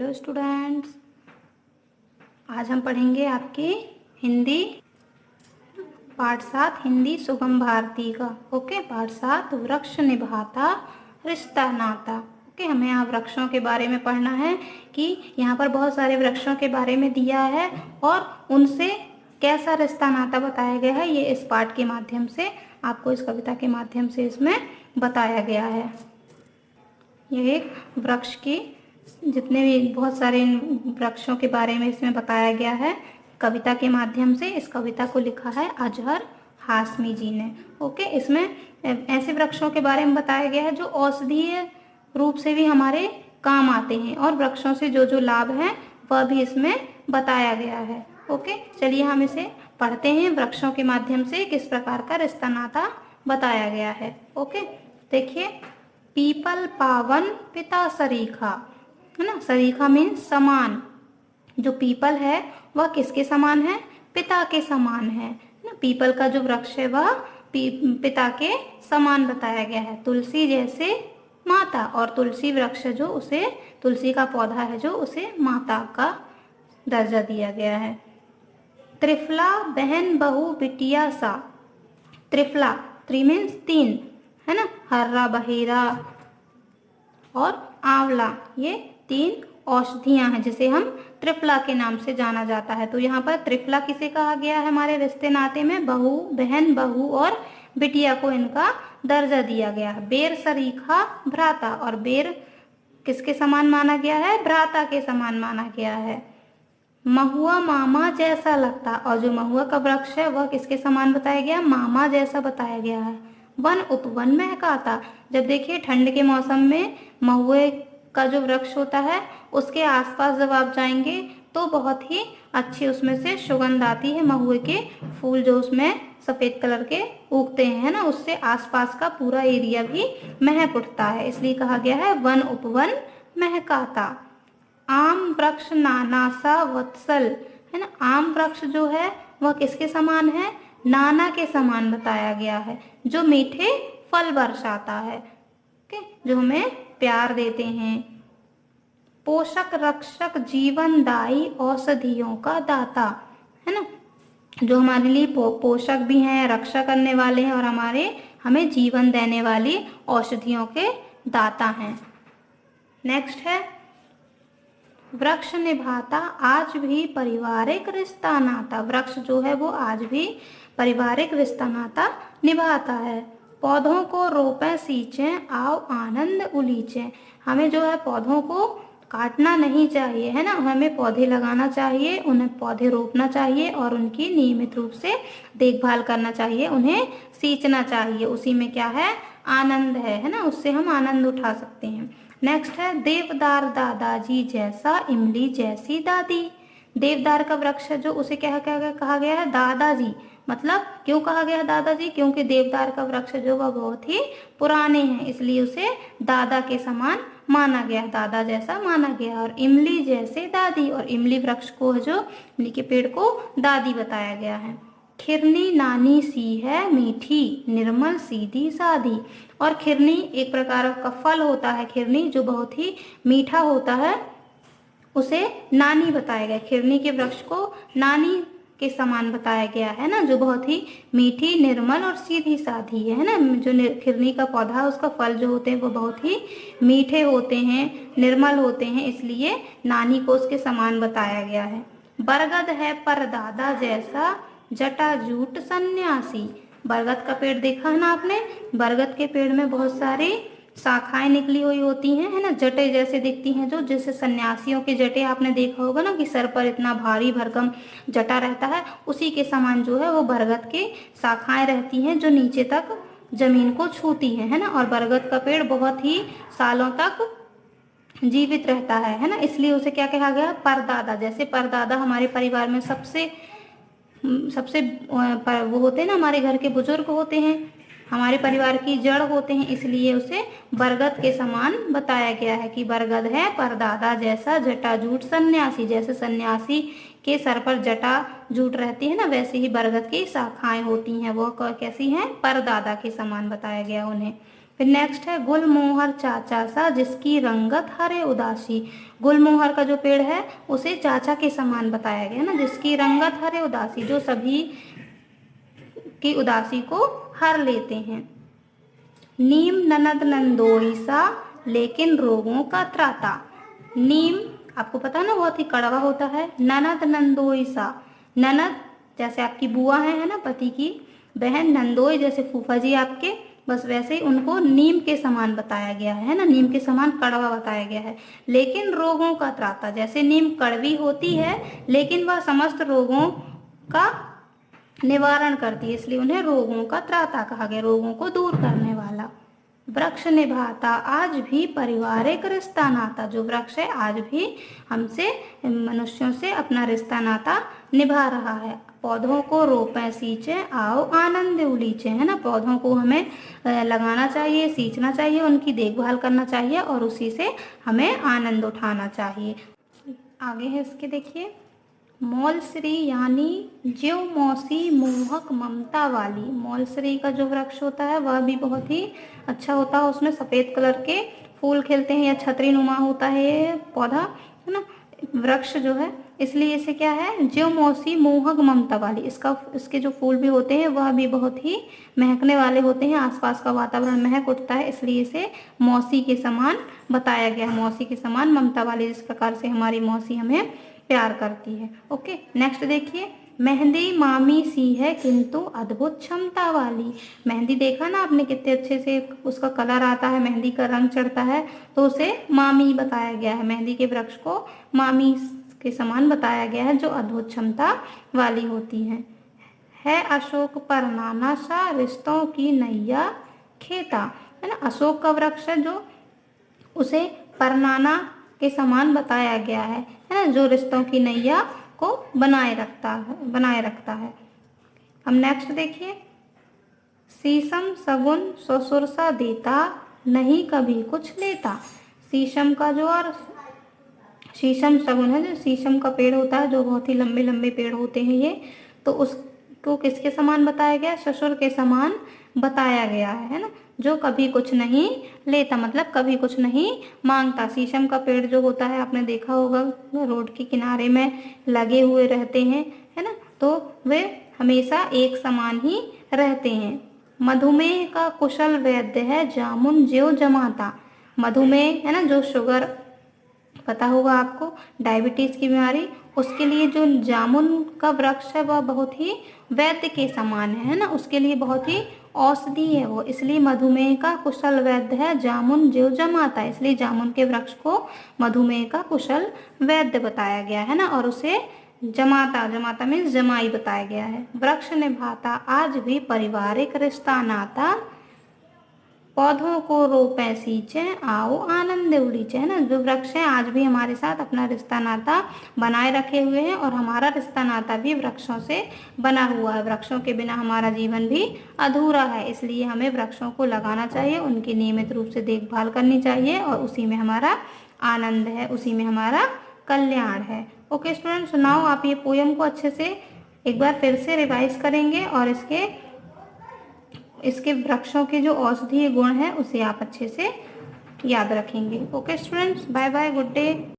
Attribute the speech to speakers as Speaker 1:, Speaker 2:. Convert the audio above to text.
Speaker 1: Hello students, आज हम पढ़ेंगे आपकी हिंदी पाठ 7 हिंदी सुगम भारती का। ओके, पाठ 7 वृक्ष निभाता रिश्ता नाता। ओके, हमें यहाँ वृक्षों के बारे में पढ़ना है कि यहाँ पर बहुत सारे वृक्षों के बारे में दिया है और उनसे कैसा रिश्ता नाता बताया गया है। ये इस पाठ के माध्यम से आपको, इस कविता के माध्यम से इसमें बताया गया है। यह एक वृक्ष की जितने भी बहुत सारे वृक्षों के बारे में इसमें बताया गया है कविता के माध्यम से। इस कविता को लिखा है अजहर हाशमी जी ने। ओके, इसमें ऐसे वृक्षों के बारे में बताया गया है जो औषधीय रूप से भी हमारे काम आते हैं और वृक्षों से जो जो लाभ हैं वह भी इसमें बताया गया है। ओके, चलिए हम इसे पढ़ते हैं। वृक्षों के माध्यम से किस प्रकार का रिश्ता नाता बताया गया है। ओके, देखिए, पीपल पावन पिता सरीखा, है ना। सरीखा मीन्स समान। जो पीपल है वह किसके समान है? पिता के समान है ना। पीपल का जो वृक्ष है वह पिता के समान बताया गया है। तुलसी जैसे माता, और तुलसी वृक्ष जो उसे, तुलसी का पौधा है जो उसे माता का दर्जा दिया गया है। त्रिफला बहन बहू बिटिया सा। त्रिफला, त्रि मीन्स तीन, है ना। हर्रा, बहेरा और आंवला, ये तीन औषधियां हैं जिसे हम त्रिफला के नाम से जाना जाता है। तो यहाँ पर त्रिफला किसे कहा गया है? हमारे रिश्ते नाते में बहू, बहन, बहू और बिटिया को इनका दर्जा दिया गया है। बेर सरीखा भ्राता, और बेर किसके समान माना गया है? भ्राता के समान माना गया है। महुआ मामा जैसा लगता, और जो महुआ का वृक्ष है वह किसके समान बताया गया? मामा जैसा बताया गया है। वन उपवन महकाता, जब देखिए ठंड के मौसम में महुए का जो वृक्ष होता है उसके आसपास जब आप जाएंगे तो बहुत ही अच्छी उसमें से सुगंध आती है। महुए के फूल जो उसमें सफेद कलर के उगते हैं ना, उससे आसपास का पूरा एरिया भी महक उठता है, इसलिए कहा गया है वन उपवन महकाता। आम वृक्ष नाना सा वत्सल, है ना। आम वृक्ष जो है वह किसके समान है? नाना के समान बताया गया है, जो मीठे फल बरसाता है। ओके, जो हमें प्यार देते हैं। पोषक रक्षक जीवनदायी औषधियों का दाता, है ना। जो हमारे लिए पोषक भी हैं, रक्षा करने वाले हैं और हमें जीवन देने वाली औषधियों के दाता हैं। नेक्स्ट है, वृक्ष निभाता आज भी पारिवारिक रिश्ता नाता। वृक्ष जो है वो आज भी पारिवारिक रिश्ता नाता निभाता है। पौधों को रोपें सींचें आओ आनंद उलीचें। हमें जो है पौधों को काटना नहीं चाहिए, है ना। हमें पौधे लगाना चाहिए, उन्हें पौधे रोपना चाहिए और उनकी नियमित रूप से देखभाल करना चाहिए, उन्हें सींचना चाहिए। उसी में क्या है? आनंद है ना। उससे हम आनंद उठा सकते हैं। नेक्स्ट है, देवदार दादाजी जैसा इमली जैसी दादी। देवदार का वृक्ष है जो उसे क्या कहा गया है? दादाजी। मतलब क्यों कहा गया है दादाजी? क्योंकि देवदार का वृक्ष जो वह बहुत ही पुराने हैं, इसलिए उसे दादा के समान माना गया, दादा जैसा माना गया। और इमली जैसे दादी, और इमली वृक्ष को जो इमली के पेड़ को दादी बताया गया है। खिरनी नानी सी है मीठी निर्मल सीधी सादी, और खिरनी एक प्रकार का फल होता है, खिरनी जो बहुत ही मीठा होता है, उसे नानी बताया गया। खिरनी के वृक्ष को नानी के समान बताया गया है ना, जो बहुत ही मीठी निर्मल और सीधी साधी है ना। जो खिरनी का पौधा है उसका फल जो होते हैं वो बहुत ही मीठे होते हैं, निर्मल होते हैं, इसलिए नानी को उसके समान बताया गया है। बरगद है परदादा जैसा जटाजूट सन्यासी। बरगद का पेड़ देखा है ना आपने? बरगद के पेड़ में बहुत सारी शाखाएं निकली हुई होती हैं, है ना, जटे जैसे दिखती हैं, जो जैसे सन्यासियों के जटे आपने देखा होगा ना कि सर पर इतना भारी भरकम जटा रहता है, उसी के समान जो है वो बरगद के शाखाएं रहती हैं जो नीचे तक जमीन को छूती है ना। और बरगद का पेड़ बहुत ही सालों तक जीवित रहता है ना, इसलिए उसे क्या कहा गया? परदादा। जैसे परदादा हमारे परिवार में सबसे वो होते हैं ना, हमारे घर के बुजुर्ग होते हैं, हमारे परिवार की जड़ होते हैं, इसलिए उसे बरगद के समान बताया गया है कि बरगद है परदादा जैसा जटाजूट सन्यासी। जैसे सन्यासी के सर पर जटा जूट रहती है ना, वैसे ही बरगद की शाखाएं होती हैं, वो कैसी हैं? परदादा के समान बताया गया उन्हें। फिर नेक्स्ट है गुलमोहर चाचा सा जिसकी रंगत हरे उदासी। गुलमोहर का जो पेड़ है उसे चाचा के समान बताया गया ना, जिसकी रंगत हरे उदासी, जो सभी की उदासी को हर लेते हैं। नीम ननद नंदोई सा लेकिन रोगों का त्राता। नीम आपको पता है ना बहुत ही कड़वा होता है। ननद नंदोई सा, ननद जैसे आपकी बुआ है ना, पति की बहन, नंदोई जैसे फूफा जी आपके, बस वैसे ही उनको नीम के समान बताया गया है ना, नीम के समान कड़वा बताया गया है। लेकिन रोगों का त्राता, जैसे नीम कड़वी होती है लेकिन वह समस्त रोगों का निवारण करती है, इसलिए उन्हें रोगों का त्राता कहा गया, रोगों को दूर करने वाला। वृक्ष निभाता, आज भी पारिवारिक रिश्ता नाता, जो वृक्ष है आज भी हमसे, मनुष्यों से अपना रिश्ता नाता निभा रहा है। पौधों को रोपें सींचें आओ आनंद उलीचें, है ना, पौधों को हमें लगाना चाहिए, सींचना चाहिए, उनकी देखभाल करना चाहिए और उसी से हमें आनंद उठाना चाहिए। आगे है इसके देखिए, मौलश्री यानी ज्यो मौसी मोहक ममता वाली। मौलश्री का जो वृक्ष होता है वह भी बहुत ही अच्छा होता है, उसमें सफ़ेद कलर के फूल खिलते हैं या छतरी नुमा होता है ये पौधा, है ना, वृक्ष जो है, इसलिए इसे क्या है, ज्यो मौसी मोहक ममता वाली। इसके जो फूल भी होते हैं वह भी बहुत ही महकने वाले होते हैं, आसपास का वातावरण महक उठता है, इसलिए इसे मौसी के समान बताया गया है, मौसी के समान ममता वाली, जिस प्रकार से हमारी मौसी हमें प्यार करती है। ओके, नेक्स्ट देखिए, मेहंदी मामी सी है किंतु अद्भुत क्षमता वाली। मेहंदी देखा ना आपने कितने अच्छे से उसका कलर आता है, मेहंदी का रंग चढ़ता है, तो उसे मामी बताया गया है, मेहंदी के वृक्ष को मामी के समान बताया गया है, जो अद्भुत क्षमता वाली होती है अशोक पर नाना सा रिश्तों की नैया खेता, है ना, अशोक का वृक्ष है जो उसे परनाना के समान बताया गया है ना, जो रिश्तों की नैया को बनाए रखता है। हम नेक्स्ट देखिए, शीशम सगुन ससुर सा देता नहीं कभी कुछ लेता। शीशम का जो, और शीशम सगुन है, जो शीशम का पेड़ होता है, जो बहुत ही लंबे लंबे पेड़ होते हैं ये, तो उसको किसके समान बताया गया, ससुर के समान बताया गया है ना, जो कभी कुछ नहीं लेता, मतलब कभी कुछ नहीं मांगता। शीशम का पेड़ जो होता है आपने देखा होगा रोड के किनारे में लगे हुए रहते हैं, है ना, तो वे हमेशा एक समान ही रहते हैं। मधुमेह का कुशल वैद्य है जामुन ज्यो जमाता। मधुमेह है ना, जो शुगर, पता होगा आपको, डायबिटीज की बीमारी, उसके लिए जो जामुन का वृक्ष है वह बहुत ही वैद्य के समान है ना, उसके लिए बहुत ही औषधि है वो, इसलिए मधुमेह का कुशल वैद्य है जामुन ज्यो जमाता, इसलिए जामुन के वृक्ष को मधुमेह का कुशल वैद्य बताया गया है ना, और उसे जमाता, जमाता मीन्स जमाई बताया गया है। वृक्ष निभाता, आज भी पारिवारिक रिश्ता नाता, पौधों को रोपें सींचें आओ आनंद उलीचें, है ना, जो वृक्ष हैं आज भी हमारे साथ अपना रिश्ता नाता बनाए रखे हुए हैं, और हमारा रिश्ता नाता भी वृक्षों से बना हुआ है, वृक्षों के बिना हमारा जीवन भी अधूरा है, इसलिए हमें वृक्षों को लगाना चाहिए, उनकी नियमित रूप से देखभाल करनी चाहिए, और उसी में हमारा आनंद है, उसी में हमारा कल्याण है। ओके स्टूडेंट, सुनाओ आप ये पोयम को अच्छे से एक बार फिर से रिवाइज करेंगे, और इसके वृक्षों के जो औषधीय गुण है उसे आप अच्छे से याद रखेंगे। Okay students, bye bye, good day.